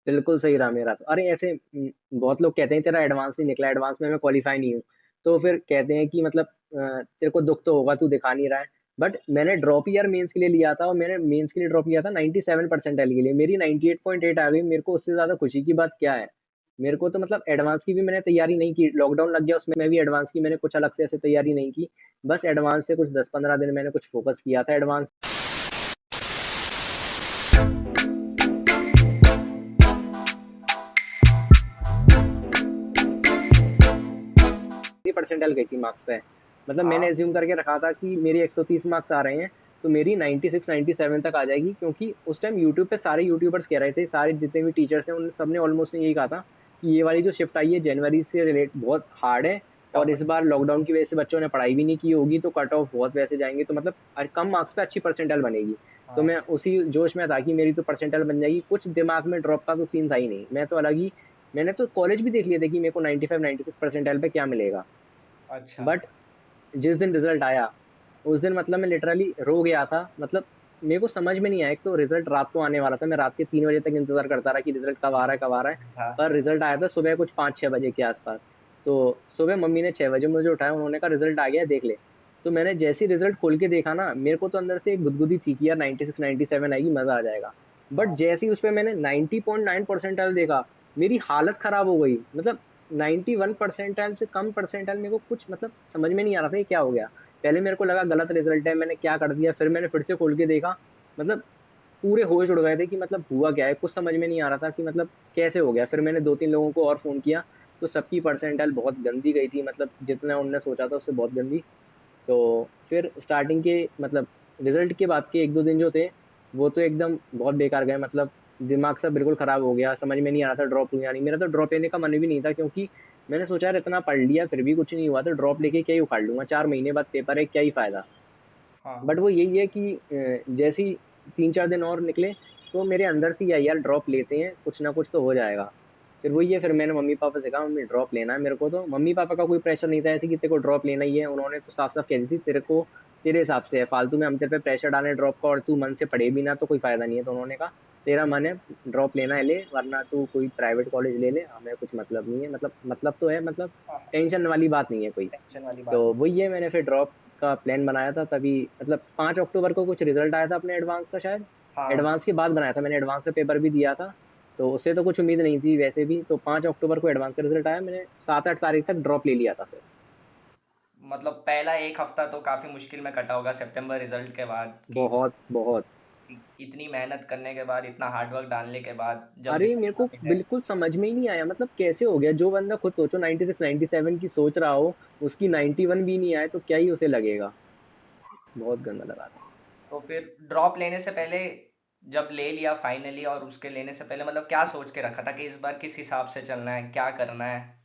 बिल्कुल सही रहा मेरा तो। अरे ऐसे बहुत लोग कहते हैं तेरा एडवांस नहीं निकला, एडवांस में मैं क्वालिफाई नहीं हूँ। तो फिर कहते हैं कि मतलब तेरे को दुख तो होगा, तू दिखा नहीं रहा है। बट मैंने ड्रॉप ईयर मेंस के लिए लिया था, और मैंने मेंस के लिए ड्रॉप लिया था 97 परसेंटाइल के लिए, मेरी 98.8 आ गई। मेरे को उससे ज्यादा खुशी की बात क्या है। मेरे को तो मतलब एडवांस की भी मैंने तैयारी नहीं की, लॉकडाउन लग गया उसमें मैं भी एडवांस की मैंने कुछ अलग से ऐसे तैयारी नहीं की। बस एडवांस से कुछ 10-15 दिन मैंने कुछ फोकस किया था एडवांस परसेंटाइल गई थी मार्क्स पे। मतलब मैंने हाँ। एज्यूम करके रखा था कि मेरी 130 मार्क्स आ रहे हैं, तो मेरी 96 97 तक आ जाएगी, क्योंकि उस टाइम यूट्यूब पे सारे यूट्यूबर्स कह रहे थे, सारे जितने भी टीचर्स हैं उन सब ने ऑलमोस्ट यही कहा था कि ये वाली जो शिफ्ट आई है जनवरी से रिलेट बहुत हार्ड है। और टफ इस है। बार लॉकडाउन की वजह से बच्चों ने पढ़ाई भी नहीं की होगी, तो कट ऑफ बहुत वैसे जाएंगे, तो मतलब कम मार्क्स पे अच्छी परसेंटाइल बनेगी। तो हाँ। मैं उसी जोश में था कि मेरी तो परसेंटाइल बन जाएगी, कुछ दिमाग में ड्रॉप का तो सीन था ही नहीं, मैं तो अलग ही। मैंने तो कॉलेज भी देख लिया था कि मेरे को 95 96 परसेंटाइल पे क्या मिलेगा। अच्छा। बट जिस दिन रिजल्ट आया, उस दिन मतलब मैं लिटरली रो गया था। मतलब मेरे को समझ में नहीं आया, एक तो रिजल्ट रात को आने वाला था, मैं रात के 3 बजे तक इंतजार करता रहा कि रिजल्ट कब आ रहा है कब आ रहा है। था। पर रिजल्ट आया था सुबह कुछ 5-6 बजे के आसपास। तो सुबह मम्मी ने 6 बजे मुझे उठाया, उन्होंने कहा रिजल्ट आ गया है, देख ले। तो मैंने जैसे ही रिजल्ट खोल के देखा ना, मेरे को तो अंदर से एक गुदगुदी थी कि यार 96 97 आएगी, मजा आ जाएगा। बट हाँ। जैसे ही उस पर मैंने 90.9 परसेंटाइल देखा, मेरी हालत खराब हो गई। मतलब 91 परसेंटाइल से कम परसेंटाइल मेरे को कुछ मतलब समझ में नहीं आ रहा था ये क्या हो गया। पहले मेरे को लगा गलत रिजल्ट है, मैंने क्या कर दिया, फिर मैंने फिर से खोल के देखा। मतलब पूरे होश उड़ गए थे कि मतलब हुआ क्या है, कुछ समझ में नहीं आ रहा था कि मतलब कैसे हो गया। फिर मैंने 2-3 लोगों को और फोन किया, तो सबकी परसेंटाइल बहुत गंदी गई थी, मतलब जितना उनने सोचा था उससे बहुत गंदी। तो फिर स्टार्टिंग के मतलब रिजल्ट के बाद के 1-2 दिन जो थे, वो तो एकदम बहुत बेकार गए। मतलब दिमाग सब बिल्कुल खराब हो गया, समझ में नहीं आ रहा था ड्रॉप लूं या नहीं। मेरा तो ड्रॉप लेने का मन भी नहीं था, क्योंकि मैंने सोचा यार इतना पढ़ लिया फिर भी कुछ नहीं हुआ, तो ड्रॉप लेके क्या ही उखाड़ लूंगा, 4 महीने बाद पेपर है, क्या ही फायदा। हाँ। बट वो यही है कि जैसे ही 3-4 दिन और निकले, तो मेरे अंदर से यार ड्रॉप लेते हैं, कुछ ना कुछ तो हो जाएगा। फिर वही है, फिर मैंने मम्मी पापा से कहा मम्मी ड्रॉप लेना है मेरे को। तो मम्मी पापा का कोई प्रेशर नहीं था ऐसे कि तेरे को ड्रॉप लेना ही है, उन्होंने तो साफ साफ कह दी थी तेरे को तेरे हिसाब से है, फालतू में हम तेरे पे प्रेशर डालें ड्रॉप का और तू मन से पढ़े भी ना तो कोई फायदा नहीं है। तो उन्होंने कहा तेरा मन है ड्रॉप लेना है ले, वरना तू कोई प्राइवेट कॉलेज ले ले, हमें कुछ मतलब नहीं है। मतलब तो है, मतलब हाँ। टेंशन वाली बात नहीं है कोई। टेंशन वाली तो बात नहीं। वही है, मैंने फिर ड्रॉप का प्लान बनाया था तभी। मतलब 5 अक्टूबर को कुछ रिजल्ट आया था अपने एडवांस का शायद। हाँ। एडवांस के बाद बनाया था मैंने, एडवांस का पेपर भी दिया था। तो उससे तो कुछ उम्मीद नहीं थी वैसे भी। तो 5 अक्टूबर को एडवांस का रिजल्ट आया, मैंने 7-8 तारीख तक ड्रॉप ले लिया था फिर। मतलब पहला एक हफ्ता तो काफ़ी मुश्किल में कटा होगा सितंबर रिजल्ट के बाद बहुत बहुत। कि इतनी मेहनत करने के बाद, इतना हार्डवर्क डालने के बाद जब अरे मेरे रिजल्ट को ना मिले। बिल्कुल समझ में ही नहीं आया, मतलब कैसे हो गया। जो बंदा खुद सोचो 96 97 की सोच रहा हो, उसकी 91 भी नहीं आए तो क्या ही उसे लगेगा। बहुत गंदा लगा था। तो फिर ड्रॉप लेने से पहले, जब ले लिया फाइनली, और उसके लेने से पहले मतलब क्या सोच के रखा था कि इस बार किस हिसाब से चलना है, क्या करना है?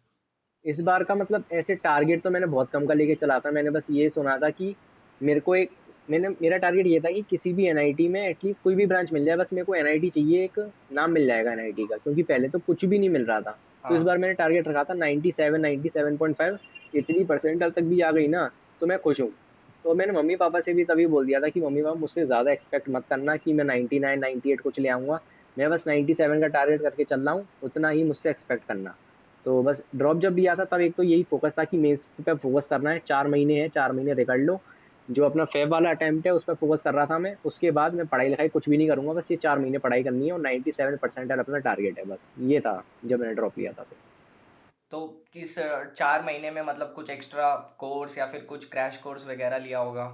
इस बार का मतलब ऐसे टारगेट तो मैंने बहुत कम का लेके चला था। मैंने बस ये सुना था कि मेरे को एक मैंने मेरा टारगेट ये था कि किसी भी एनआईटी में एटलीस्ट कोई भी ब्रांच मिल जाए, बस मेरे को एनआईटी चाहिए, एक नाम मिल जाएगा एनआईटी का, क्योंकि पहले तो कुछ भी नहीं मिल रहा था। तो इस हाँ। बार मैंने टारगेट रखा था 97 97.5। इतनी परसेंटाइल तक भी आ गई ना, तो मैं खुश हूँ। तो मैंने मम्मी पापा से भी तभी बोल दिया था कि मम्मी पापा मुझसे ज्यादा एक्सपेक्ट मत करना कि मैं 99 98 कुछ ले आऊंगा। मैं बस 97 का टारगेट करके चल रहा हूँ, उतना ही मुझसे एक्सपेक्ट करना। तो बस ड्रॉप जब लिया था तब एक तो यही फोकस था कि मेंस पे फोकस करना है, 4 महीने हैं, 4 महीने रिकॉर्ड लो। जो अपना फेब वाला अटेम्प्ट है उस पर फोकस कर रहा था मैं, उसके बाद मैं पढ़ाई लिखाई कुछ भी नहीं करूंगा, बस ये 4 महीने पढ़ाई करनी है, और 97 परसेंटाइल अपना टारगेट है, बस ये था जब मैंने ड्रॉप लिया था तो। तो किस 4 महीने में मतलब कुछ एक्स्ट्रा कोर्स या फिर कुछ क्रैश कोर्स वगैरह लिया होगा?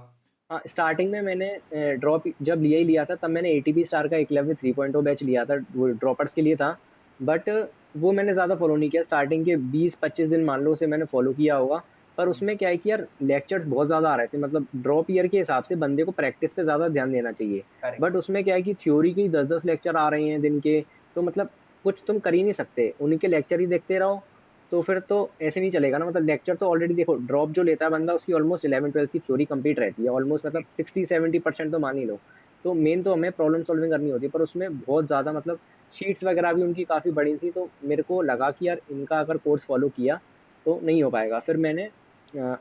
हाँ, स्टार्टिंग में मैंने ड्रॉप जब लिया ही लिया था तब मैंने एटीपी स्टार का एकलव्य 3.0 बैच लिया था, वो ड्रॉपर्स के लिए था। बट वो मैंने ज्यादा फॉलो नहीं किया, स्टार्टिंग के 20-25 दिन मान लो उसे मैंने फॉलो किया होगा। पर उसमें क्या है कि यार लेक्चर्स बहुत ज्यादा आ रहे थे, मतलब ड्रॉप ईयर के हिसाब से बंदे को प्रैक्टिस पे ज्यादा ध्यान देना चाहिए। करेक्ट। बट उसमें क्या है कि थ्योरी के ही 10-10 लेक्चर आ रहे हैं दिन के। तो मतलब कुछ तुम कर ही नहीं सकते, उन्हीं के लेक्चर ही देखते रहो। तो फिर तो ऐसे नहीं चलेगा ना। मतलब लेक्चर तो ऑलरेडी देखो, ड्रॉप जो लेता है बंदा उसकी ऑलमोस्ट 11 12 की थ्योरी कंप्लीट रहती है ऑलमोस्ट, मतलब 60-70% तो मान ही लो। तो मेन तो हमें प्रॉब्लम सॉल्विंग करनी होती है, पर उसमें बहुत ज्यादा मतलब शीट्स वगैरह भी उनकी काफी बड़ी थी। तो मेरे को लगा कि यार इनका अगर कोर्स फॉलो किया तो नहीं हो पाएगा। फिर मैंने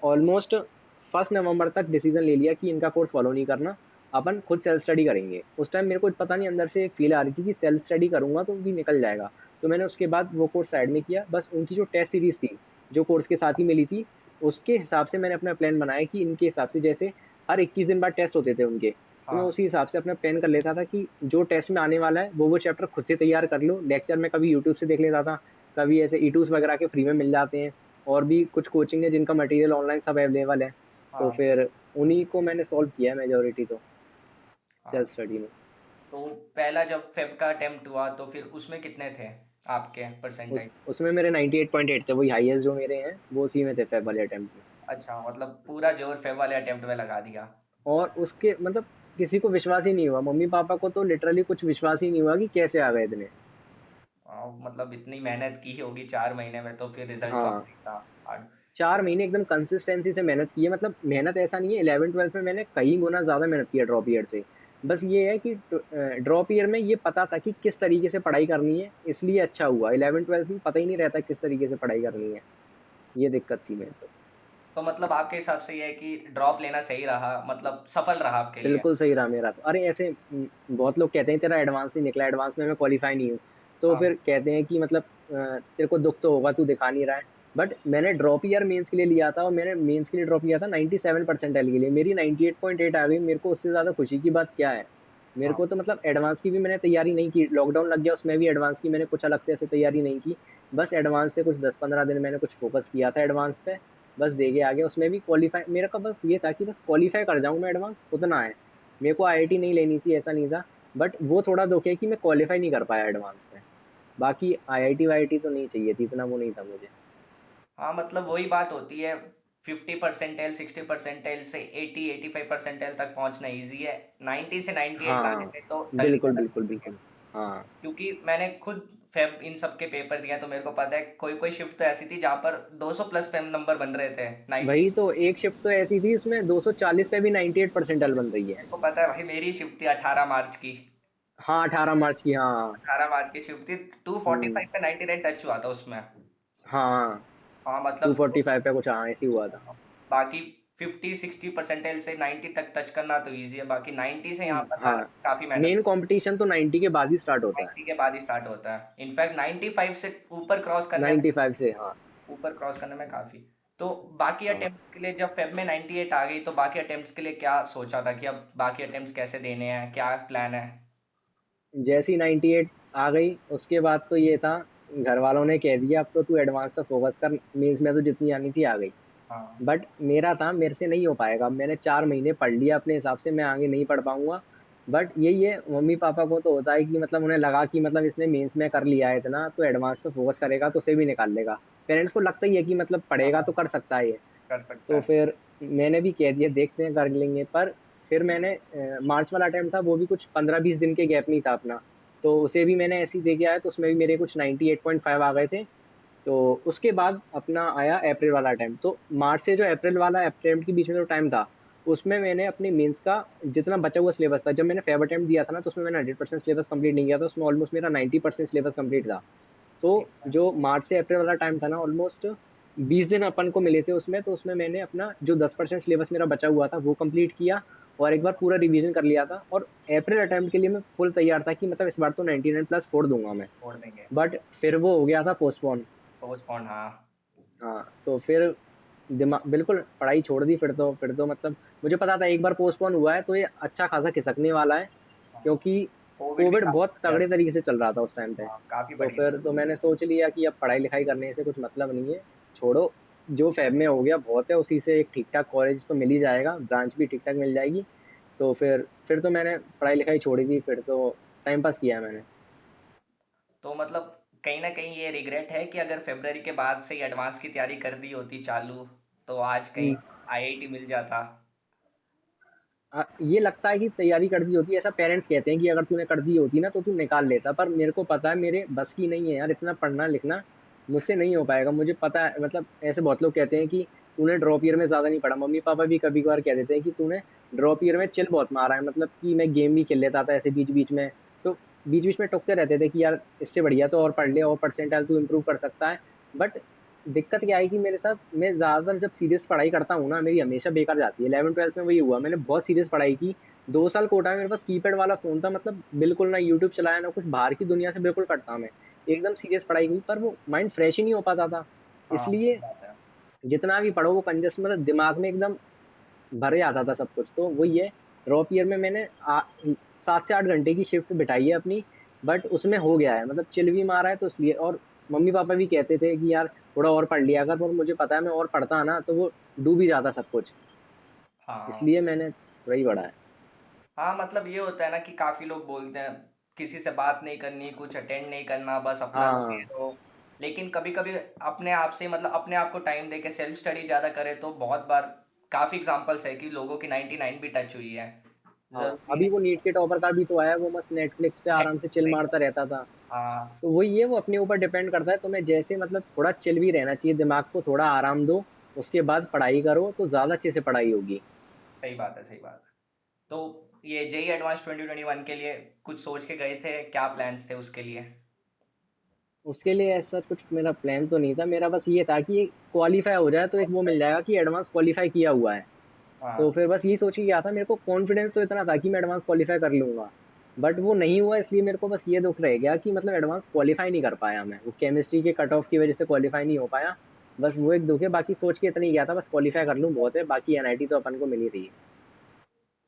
ऑलमोस्ट 1 नवंबर तक डिसीजन ले लिया कि इनका कोर्स फॉलो नहीं करना। अपन खुद सेल्फ स्टडी करेंगे। उस टाइम मेरे को पता नहीं अंदर से एक फील आ रही थी कि सेल्फ स्टडी करूंगा तो भी निकल जाएगा। तो मैंने उसके बाद वो कोर्स साइड में किया। बस उनकी जो टेस्ट सीरीज थी, जो कोर्स के साथ ही मिली थी, उसके हिसाब से मैंने अपना प्लान बनाया कि इनके हिसाब से जैसे हर 21 दिन बाद टेस्ट होते थे उनके, तो मैं हाँ। उसी हिसाब से अपना प्लान कर लेता था कि जो टेस्ट में आने वाला है वो चैप्टर खुद से तैयार कर लो। लेक्चर में कभी यूट्यूब से देख लेता था, कभी ऐसे ई टूस वगैरह के फ्री में मिल जाते हैं, और भी कुछ कोचिंग है जिनका मटेरियल ऑनलाइन सब अवेलेबल है। तो हाँ। फिर उन्हीं को मैंने सॉल्व किया है मेजोरिटी तो, हाँ। सेल्फ स्टडी में। तो पहला जब फेब का अटेम्प्ट हुआ तो फिर उसमें कितने थे आपके परसेंटाइल? उसमें मेरे 98.8 थे, वही हाईएस्ट जो मेरे हैं वो उसी में थे फेब वाले अटेम्प्ट में। अच्छा, मतलब पूरा जोर फेब वाले अटेम्प्ट में लगा दिया। और उसके मतलब किसी को विश्वास ही नहीं हुआ, मम्मी पापा को तो लिटरली कुछ विश्वास ही नहीं हुआ कि कैसे आ गए इतने। मतलब इतनी मेहनत की होगी 4 महीने में, तो फिर रिजल्ट तो हाँ, आना ही था। और 4 महीने एकदम कंसिस्टेंसी से मेहनत की है। मतलब मेहनत ऐसा नहीं है, 11 12 में मैंने कई गुना ज्यादा मेहनत किया ड्रॉप ईयर से। बस ये है कि ड्रॉप ईयर में ये पता था कि किस तरीके से पढ़ाई करनी है, इसलिए अच्छा हुआ। 11 12 में पता ही नहीं रहता किस तरीके से पढ़ाई करनी है, ये दिक्कत थी मेरे तो। तो मतलब आपके हिसाब से ये है कि ड्रॉप लेना सही रहा, मतलब सफल रहा आपके लिए? बिल्कुल सही रहा मेरा तो। अरे ऐसे बहुत लोग कहते हैं तेरा एडवांस नहीं निकला, एडवांस में मैं क्वालिफाई नहीं हूँ। तो हाँ। फिर कहते हैं कि मतलब तेरे को दुख तो होगा, तू दिखा नहीं रहा है। बट मैंने ड्रॉप ईयर मेंस के लिए लिया था, और मैंने मेंस के लिए ड्रॉप लिया था 97 परसेंटाइल के लिए। मेरी 98.8 आ गई, मेरे को उससे ज्यादा खुशी की बात क्या है। मेरे हाँ। को तो मतलब एडवांस की भी मैंने तैयारी नहीं की, लॉकडाउन लग गया उसमें भी एडवांस की मैंने कुछ अलग से ऐसे तैयारी नहीं की। बस एडवांस से कुछ 10 15 दिन मैंने कुछ फोकस किया था एडवांस पे, बस दे के आ गया। उसमें भी क्वालिफाई मेरा का बस ये था कि बस क्वालिफाई कर जाऊं मैं, एडवांस उतना है। मेरे को आईआईटी नहीं लेनी थी, ऐसा नहीं था। बट वो थोड़ा दुख है कि मैं क्वालिफाई नहीं कर पाया एडवांस में। बाकी आईआईटी वाईआईटी तो नहीं चाहिए थी, इतना वो नहीं था मुझे। हाँ, मतलब वही बात होती है। 50 परसेंटाइल 60 परसेंटाइल से 80 85 परसेंटाइल तक पहुंचना ईजी है। 90 से 98 लाने हाँ, में तो तगड़ी बिल्कुल मेहनत बिल्कुल होती है। बिल्कुल। हाँ, क्योंकि मैंने खुद फेब इन सब के पेपर दिए हैं, तो मेरे को पता है कोई कोई शिफ्ट तो ऐसी थी जहाँ पर 200 प्लस पे नंबर बन रहे थे 90। वही तो। एक शिफ्ट तो ऐसी थी उसमें 240 पे भी 98 परसेंटाइल बन रही है। मेरे को पता है भाई, मेरी शिफ्ट थी 18 मार्च की। हाँ, 18 मार्च की, हाँ। 18 मार्च की शिफ्ट थी। To forty hmm. फाइव पे 99 टच हुआ था उसमें। हाँ, हाँ टू मतलब फोर्टी फाइव पे कुछ, हाँ ऐसे ही हुआ था। बाकी 50 60 परसेंटाइल से 90 तक टच करना तो ईजी है, बाकी 90 से यहाँ पर लाना हाँ, काफ़ी मेहनत। मेन कंपटीशन तो 90 के बाद ही स्टार्ट होता है। 90 के बाद ही स्टार्ट होता है, इनफैक्ट 95 से ऊपर क्रॉस करने में। 95 से, हाँ। ऊपर क्रॉस करने में काफ़ी। तो बाकी हाँ, अटेम्प्ट्स के लिए जब फेब में 98 आ गई, तो बाकी अटेम्प्ट्स के लिए क्या सोचा था कि अब बाकी अटेम्प्ट्स कैसे देने हैं, क्या प्लान है? जैसी 98 आ गई उसके बाद तो ये था, घर वालों ने कह दिया अब तो तू एडवांस पे फोकस कर, मीन्स में तो जितनी आनी थी आ गई। हाँ। बट मेरा था मेरे से नहीं हो पाएगा, मैंने 4 महीने पढ़ लिया अपने हिसाब से, मैं आगे नहीं पढ़ पाऊंगा। बट यही है, मम्मी पापा को तो होता है कि मतलब उन्हें लगा कि मतलब इसने मेंस में कर लिया है इतना, तो एडवांस पे फोकस करेगा तो उसे भी निकाल लेगा। पेरेंट्स को लगता ही है कि मतलब पढ़ेगा तो हाँ, कर सकता है ये। कर सकता तो है। फिर मैंने भी कह दिया देखते हैं कर लेंगे। पर फिर मैंने मार्च वाला अटेम्प्ट था, वो भी कुछ 15 20 दिन के गैप नहीं था अपना, तो उसे भी मैंने ऐसे ही दे के आया, तो उसमें भी मेरे कुछ 98.5 आ गए थे। तो उसके बाद अपना आया अप्रैल वाला अटेम्प्ट। तो मार्च से जो अप्रैल वाला अटेम्प्ट के बीच में जो टाइम था, उसमें मैंने अपने मेंस का जितना बचा हुआ सिलेबस था, जब मैंने फेब अटेम्प्ट दिया था ना, तो उसमें मैंने 100% सिलेबस कंप्लीट नहीं किया था, उसमें ऑलमोस्ट मेरा 90% सिलेबस कंप्लीट था। तो ठीक है। जो मार्च से अप्रैल वाला टाइम था ना, ऑलमोस्ट 20 दिन अपन को मिले थे उसमें, तो उसमें मैंने अपना जो 10% सिलेबस मेरा बचा हुआ था वो कंप्लीट किया, और एक बार पूरा रिवीजन कर लिया था। और अप्रैल अटेम्प्ट के लिए मैं फुल तैयार था कि मतलब इस बार तो 99 प्लस फोड़ दूंगा मैं। छोड़ देंगे। बट फिर वो हो गया था पोस्टपोन। पोस्टपोन, हाँ। हाँ, तो फिर दिमाग बिल्कुल पढ़ाई छोड़ दी। फिर तो मतलब मुझे पता था एक बार पोस्टपोन हुआ है तो ये अच्छा खासा खिसकने वाला है, हाँ, क्योंकि कोविड भी कोविड काफ़ी बहुत बढ़ गया तगड़े था। तरीके से चल रहा था उस टाइम पे। हाँ, काफ़ी तो बढ़ गया फिर था। तो मैंने सोच लिया कि अब पढ़ाई लिखाई करने से कुछ मतलब नहीं है, छोड़ो। जो फैब में हो गया बहुत है, उसी से एक ठीक ठाक कॉलेज तो मिल ही जाएगा, ब्रांच भी ठीक ठाक मिल जाएगी। तो फिर तो मैंने पढ़ाई लिखाई छोड़ी थी, फिर तो टाइम पास किया है मैंने। तो मतलब कहीं ना कहीं ये रिग्रेट है कि अगर फेब्रवरी के बाद से ही एडवांस की तैयारी कर दी होती चालू, तो आज कहीं आईआईटी मिल जाता। ये लगता है कि तैयारी कर दी होती है, ऐसा पेरेंट्स कहते हैं कि अगर तूने कर दी होती ना तो तू निकाल लेता। पर मेरे को पता है मेरे बस की नहीं है यार, इतना पढ़ना लिखना मुझसे नहीं हो पाएगा, मुझे पता है। मतलब ऐसे बहुत लोग कहते हैं कि तूने ड्रॉप ईयर में ज्यादा नहीं पढ़ा, मम्मी पापा भी कभी कभार कह देते हैं कि तूने ड्रॉप ईयर में चिल बहुत मारा है, मतलब कि मैं गेम भी खेल लेता था ऐसे बीच बीच में। तो बीच बीच में टोकते रहते थे कि यार इससे बढ़िया तो और पढ़ ले, और परसेंटाइल तू इम्प्रूव कर सकता है। बट दिक्कत क्या है कि मेरे साथ, मैं ज्यादातर जब सीरियस पढ़ाई करता हूँ ना, मेरी हमेशा बेकार जाती है। 11 12 में वही हुआ, मैंने बहुत सीरियस पढ़ाई की, 2 साल कोटा में मेरे पास कीपैड वाला फोन था, मतलब बिल्कुल ना यूट्यूब चलाया ना कुछ, बाहर की दुनिया से बिल्कुल कटता मैं, एकदम सीरियस पढ़ाई हुई, पर वो माइंड फ्रेश ही नहीं हो पाता था। हाँ सही इसलिए बात है। जितना भी पढ़ो वो कंजस, मतलब दिमाग में एकदम भर जाता था सब कुछ। तो वही है, ड्रॉप ईयर में मैंने 7 से 8 घंटे की शिफ्ट बिठाई है अपनी, बट उसमें हो गया है, मतलब चिल भी मारा है तो इसलिए। और मम्मी पापा भी कहते थे कि यार थोड़ा और पढ़ लिया अगर, पर मुझे पता है मैं और पढ़ता ना तो वो डूब ही जाता सब कुछ, हाँ इसलिए मैंने थोड़ा ही पढ़ा है। हाँ, मतलब ये होता है ना कि काफ़ी लोग बोलते हैं किसी से बात नहीं करनी, कुछ अटेंड नहीं करना, बस अपना लगे हाँ। रहो। लेकिन कभी कभी अपने आप से, मतलब अपने आप को टाइम दे के सेल्फ स्टडी ज़्यादा करे तो बहुत बार, काफ़ी एग्जांपल्स है कि लोगों की 99 भी टच हुई है। हाँ, ज़रूरी अभी नहीं। वो नीट के टॉपर का भी तो आया, वो मस्त नेटफ्लिक्स पे आराम से चिल सही मारता बात। रहता था। हाँ तो वही है, वो अपने ऊपर डिपेंड करता है, तुम्हें जैसे मतलब थोड़ा चिल भी रहना चाहिए, दिमाग को थोड़ा आराम दो, उसके बाद पढ़ाई करो तो ज्यादा अच्छे से पढ़ाई होगी। सही बात है, सही बात है। तो ये जेई एडवांस 2021 के लिए कुछ सोच के गए थे, क्या प्लान्स थे उसके लिए? उसके लिए ऐसा कुछ मेरा प्लान तो नहीं था, मेरा बस ये था कि क्वालिफाई हो जाए तो एक वो मिल जाएगा कि एडवांस क्वालिफाई किया हुआ है। तो हाँ फिर बस यही सोच के गया था, मेरे को कॉन्फिडेंस तो इतना था कि मैं एडवांस क्वालिफाई कर लूंगा, बट वो नहीं हुआ, इसलिए मेरे को बस ये दुख रह गया कि मतलब एडवांस क्वालिफाई नहीं कर पाया मैं, वो केमिस्ट्री के कट ऑफ की वजह से क्वालिफाई नहीं हो पाया। बस वो एक दुख है, बाकी सोच के इतना ही गया था बस क्वालिफाई कर लूँ बहुत है, बाकी एनआईटी तो अपन को मिल ही रही है।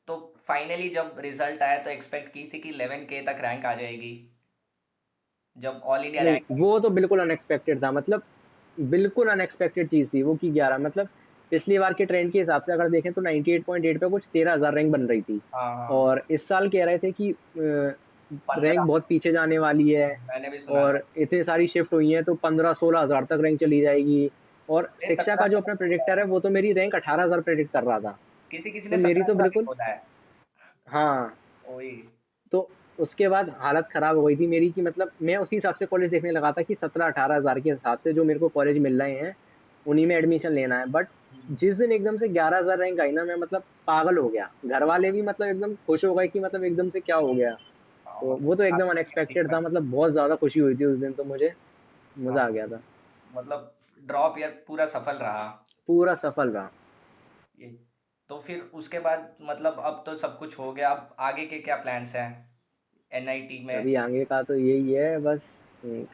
तो फाइनली जब रिजल्ट आया तो एक्सपेक्ट की थी कि 11K तक रैंक आ जाएगी, जब ऑल इंडिया नहीं, रैंक आई? वो तो बिल्कुल अनएक्सपेक्टेड था, मतलब बिल्कुल अनएक्सपेक्टेड चीज थी वो कि 11, मतलब पिछली बार के ट्रेंड के हिसाब से अगर देखें तो 98.8 पे कुछ 13,000 रैंक बन रही थी। हाँ हाँ। और इस साल कह रहे थे कि 15। रैंक बहुत पीछे जाने वाली है, मैंने भी सुना था। और इतनी सारी शिफ्ट हुई हैं तो 15-16 हज़ार तक रैंक चली जाएगी। और ये शिक्षा 17 का जो तक अपना बोला प्रिडिक्टर है। है वो तो मेरी रैंक 18,000 प्रिडिक्ट कर रहा था। किसी किसी तो ने मेरी 17 तो का भी बिल्कुल, बोला है। हाँ। वही। तो उसके बाद हालत खराब हो गई थी मेरी कि मतलब मैं उसी हिसाब से कॉलेज देखने लगा था कि 17-18 हज़ार के हिसाब से जो मेरे को कॉलेज मिल रहे हैं उन्हीं में एडमिशन लेना है। बट जिस दिन एकदम से 11,000 रैंक आई ना, मैं मतलब पागल हो गया, घर वाले भी मतलब एकदम खुश हो गए कि मतलब एकदम से क्या हो गया। हाँ, तो मतलब वो तो एकदम काफी अनएक्सपेक्टेड था, अचीवमेंट। मतलब बहुत ज्यादा खुशी हुई थी उस दिन, तो मुझे हाँ, मजा आ गया था। मतलब ड्रॉप ईयर पूरा सफल रहा। पूरा सफल रहा। ये, तो फिर उसके बाद मतलब अब तो सब कुछ हो गया, अब आगे के क्या प्लान्स हैं एनआईटी में? अभी आगे का तो यही है बस,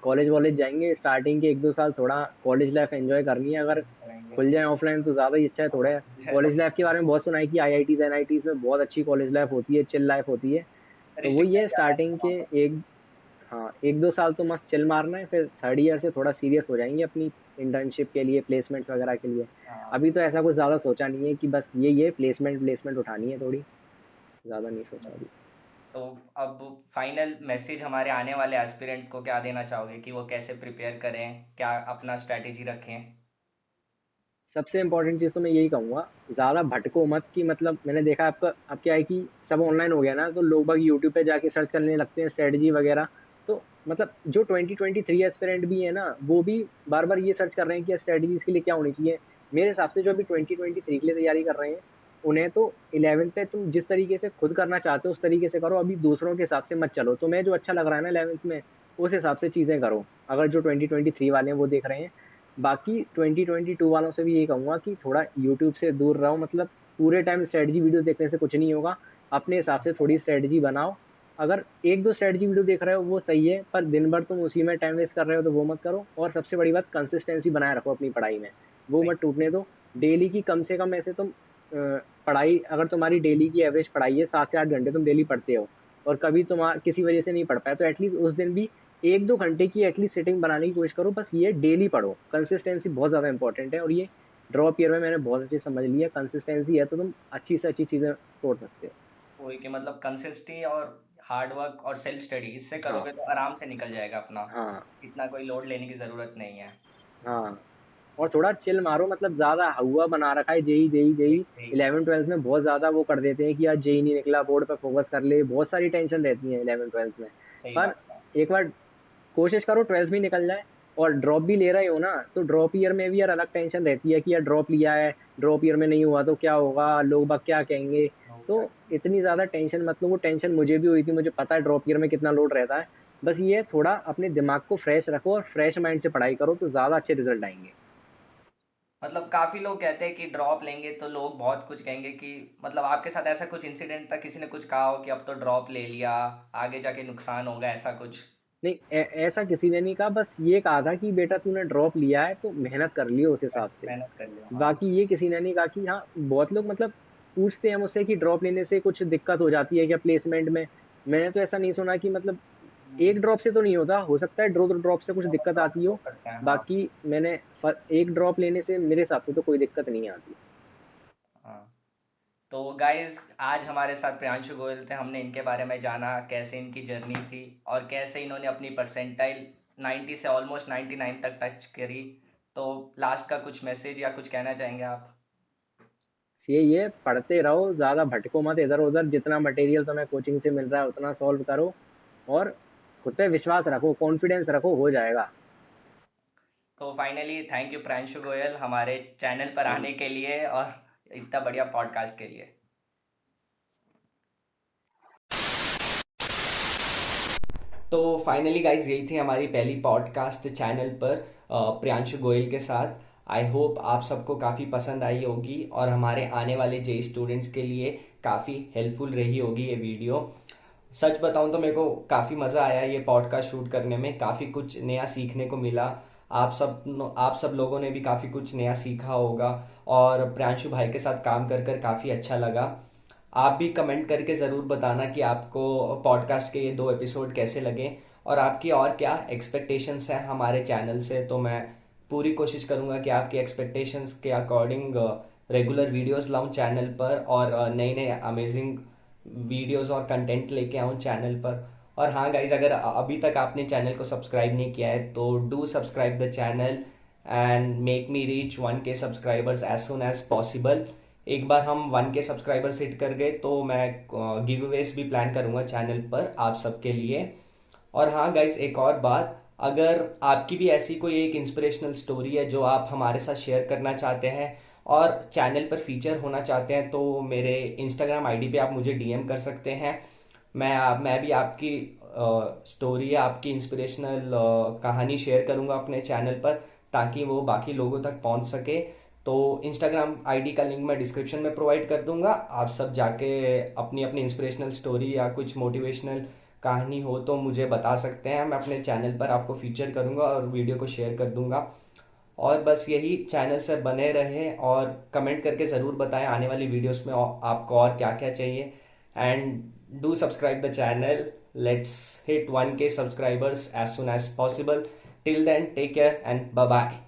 कॉलेज वॉलेज जाएंगे, स्टार्टिंग के 1-2 साल थोड़ा कॉलेज लाइफ एंजॉय करनी है, अगर करेंगे। खुल जाए ऑफलाइन तो ज्यादा ही अच्छा है थोड़ा। जय तो। कॉलेज लाइफ के बारे में बहुत सुना है कि आईआईटीज एनआईटीज में बहुत अच्छी कॉलेज लाइफ होती है, चिल लाइफ होती है। तो वही रिस्ट्रिक्शन है, ज़्यादा है स्टार्टिंग के वहाँ पर। एक, हाँ 1-2 साल तो मस्त चिल मारना है, फिर थर्ड ईयर से थोड़ा सीरियस हो जाएंगे अपनी इंटर्नशिप के लिए, प्लेसमेंट्स वगैरह के लिए। हाँ अभी तो ऐसा कुछ ज्यादा सोचा नहीं है कि बस ये प्लेसमेंट प्लेसमेंट उठानी है थोड़ी, ज्यादा नहीं सोचा अभी। तो अब फाइनल मैसेज हमारे आने वाले एस्पिरेंट्स को क्या देना चाहोगे कि वो कैसे प्रिपेयर करें, क्या अपना स्ट्रैटेजी रखें? सबसे इंपॉर्टेंट चीज तो मैं यही कहूंगा, ज्यादा भटको मत, कि मतलब मैंने देखा आपका, अब क्या है कि सब ऑनलाइन हो गया ना, तो लोग बाग यूट्यूब पे जाके सर्च करने लगते हैं स्ट्रेटजी वगैरह। तो मतलब जो 2023 एस्पिरेंट भी है ना, वो भी बार बार ये सर्च कर रहे हैं कि स्ट्रेटजी इसके लिए क्या होनी चाहिए। मेरे हिसाब से जो अभी 2023 के लिए तैयारी कर रहे हैं, उन्हें तो 11th पे तुम जिस तरीके से खुद करना चाहते हो उस तरीके से करो, अभी दूसरों के हिसाब से मत चलो। तुम्हें जो अच्छा लग रहा है ना 11th में, उस हिसाब से चीजें करो, अगर जो 2023 वाले हैं वो देख रहे हैं। बाकी 2022 वालों से भी यही कहूंगा कि थोड़ा यूट्यूब से दूर रहो, मतलब पूरे टाइम स्ट्रेटजी वीडियो देखने से कुछ नहीं होगा, अपने हिसाब से थोड़ी स्ट्रेटजी बनाओ। अगर 1-2 स्ट्रेटजी वीडियो देख रहे हो वो सही है, पर दिन भर तुम उसी में टाइम वेस्ट कर रहे हो तो वो मत करो। और सबसे बड़ी बात, कंसिस्टेंसी बनाए रखो अपनी पढ़ाई में, वो सही। मत टूटने दो। डेली की कम से कम ऐसे तुम पढ़ाई, अगर तुम्हारी डेली की एवरेज पढ़ाई है 7 से 8 घंटे तुम डेली पढ़ते हो, और कभी तुम किसी वजह से नहीं पढ़ पाए, तो एटलीस्ट उस दिन भी 1-2 घंटे की एटलीस्ट सिटिंग बनाने की कोशिश करो। बस ये डेली पढ़ो, कंसिस्टेंसी बहुत ज्यादा इंपॉर्टेंट है, और ये ड्रॉप ईयर में मैंने बहुत अच्छे से समझ लिया, कंसिस्टेंसी है तो तुम अच्छी से अच्छी चीजें तोड़ सकते हो। वही कि मतलब कंसिस्टेंसी और हार्ड वर्क और सेल्फ स्टडी इससे हाँ। करोगे तो आराम से निकल जाएगा अपना। हाँ। इतना कोई लोड लेने की ज़रूरत नहीं है। हाँ। और थोड़ा चिल मारो, मतलब ज्यादा हुआ बना रखा है जेई जेई जेई, यही यही। 11 12 में बहुत ज्यादा वो कर देते हैं कि यार जेई नहीं निकला, बोर्ड पे फोकस कर ले, बहुत सारी टेंशन रहती है 11 12 में। सही पर बात है। एक बार कोशिश करो 12th भी निकल जाए। और ड्रॉप भी ले रहे हो ना, तो ड्रॉप ईयर में भी यार अलग टेंशन रहती है कि यार ड्रॉप लिया है, ड्रॉप ईयर में नहीं हुआ तो क्या होगा, लोग बाग क्या कहेंगे। हो तो गया। इतनी ज्यादा टेंशन मतलब, वो टेंशन मुझे भी हुई थी, मुझे पता है ड्रॉप ईयर में कितना लोड रहता है। बस ये थोड़ा अपने दिमाग को फ्रेश रखो और फ्रेश माइंड से पढ़ाई करो तो ज्यादा अच्छे रिजल्ट आएंगे। मतलब काफ़ी लोग कहते हैं कि ड्रॉप लेंगे तो लोग बहुत कुछ कहेंगे कि मतलब आपके साथ ऐसा कुछ इंसिडेंट था, किसी ने कुछ कहा हो कि अब तो ड्रॉप ले लिया, आगे जाके नुकसान होगा, ऐसा कुछ? नहीं, ऐसा किसी ने नहीं कहा, बस ये कहा था कि बेटा तूने ड्रॉप लिया है तो मेहनत कर लियो उस हिसाब से। मेहनत कर लियो, हाँ। बाकी ये किसी ने नहीं कहा कि हाँ, बहुत लोग मतलब पूछते हैं मुझसे कि ड्रॉप लेने से कुछ दिक्कत हो जाती है क्या प्लेसमेंट में। मैंने तो ऐसा नहीं सुना कि मतलब एक ड्रॉप से तो नहीं होता, हो सकता है दो ड्रॉप से कुछ दिक्कत ड्रॉप आती हो हो। सकते हैं, हाँ। बाकी मैंने एक ड्रॉप लेने से मेरे हिसाब से तो कोई दिक्कत नहीं आती। हाँ, तो गाइज आज हमारे साथ प्रियांशु गोयल थे, हमने इनके बारे में जाना कैसे इनकी जर्नी थी और कैसे इन्होंने अपनी परसेंटाइल 90 से ऑलमोस्ट 99 तक टच करी। तो लास्ट का कुछ मैसेज या कुछ कहना चाहेंगे आप? ये पढ़ते रहो, ज्यादा भटको मत इधर उधर, जितना मटेरियल तुम्हें कोचिंग से मिल रहा है उतना सॉल्व करो, और खुद पे विश्वास रखो, कॉन्फिडेंस रखो, हो जाएगा। तो finally thank you Priyanshu Goyal हमारे चैनल पर आने के लिए और इतना बढ़िया पॉडकास्ट के लिए। तो फाइनली गाइज यही थी हमारी पहली पॉडकास्ट चैनल पर प्रियांशु गोयल के साथ। आई होप आप सबको काफ़ी पसंद आई होगी और हमारे आने वाले जे स्टूडेंट्स के लिए काफ़ी हेल्पफुल रही होगी ये वीडियो। सच बताऊं तो मेरे को काफ़ी मज़ा आया ये पॉडकास्ट शूट करने में, काफ़ी कुछ नया सीखने को मिला। आप सब लोगों ने भी काफ़ी कुछ नया सीखा होगा और प्रियांशु भाई के साथ काम कर कर काफ़ी अच्छा लगा। आप भी कमेंट करके ज़रूर बताना कि आपको पॉडकास्ट के ये 2 एपिसोड कैसे लगे और आपकी और क्या एक्सपेक्टेशंस हैं हमारे चैनल से। तो मैं पूरी कोशिश करूँगा कि आपकी एक्सपेक्टेशंस के अकॉर्डिंग रेगुलर वीडियोस लाऊं चैनल पर और नए नए अमेजिंग वीडियोस और कंटेंट लेके आऊं चैनल पर। और हाँ गाइज, अगर अभी तक आपने चैनल को सब्सक्राइब नहीं किया है तो do subscribe the channel and make me reach 1K subscribers as soon as possible. एक बार हम 1K सब्सक्राइबर्स हिट कर गए तो मैं गिव अवेज भी प्लान करूंगा चैनल पर आप सबके लिए। और हाँ गाइज, एक और बात, अगर आपकी भी ऐसी कोई एक इंस्पिरेशनल स्टोरी है जो आप हमारे साथ शेयर करना चाहते हैं और चैनल पर फीचर होना चाहते हैं तो मेरे इंस्टाग्राम आईडी पे आप मुझे डीएम कर सकते हैं। मैं भी आपकी स्टोरी या आपकी इंस्पिरेशनल कहानी शेयर करूंगा अपने चैनल पर ताकि वो बाकी लोगों तक पहुंच सके। तो इंस्टाग्राम आईडी का लिंक मैं डिस्क्रिप्शन में प्रोवाइड कर दूंगा, आप सब जाके अपनी अपनी इंस्पिरेशनल स्टोरी या कुछ मोटिवेशनल कहानी हो तो मुझे बता सकते हैं, मैं अपने चैनल पर आपको फीचर करूंगा और वीडियो को शेयर कर दूंगा। और बस यही, चैनल से बने रहें और कमेंट करके ज़रूर बताएं आने वाली वीडियोस में आपको और क्या क्या चाहिए। And do subscribe the channel, let's hit 1K subscribers as soon as possible. Till then take care and bye bye.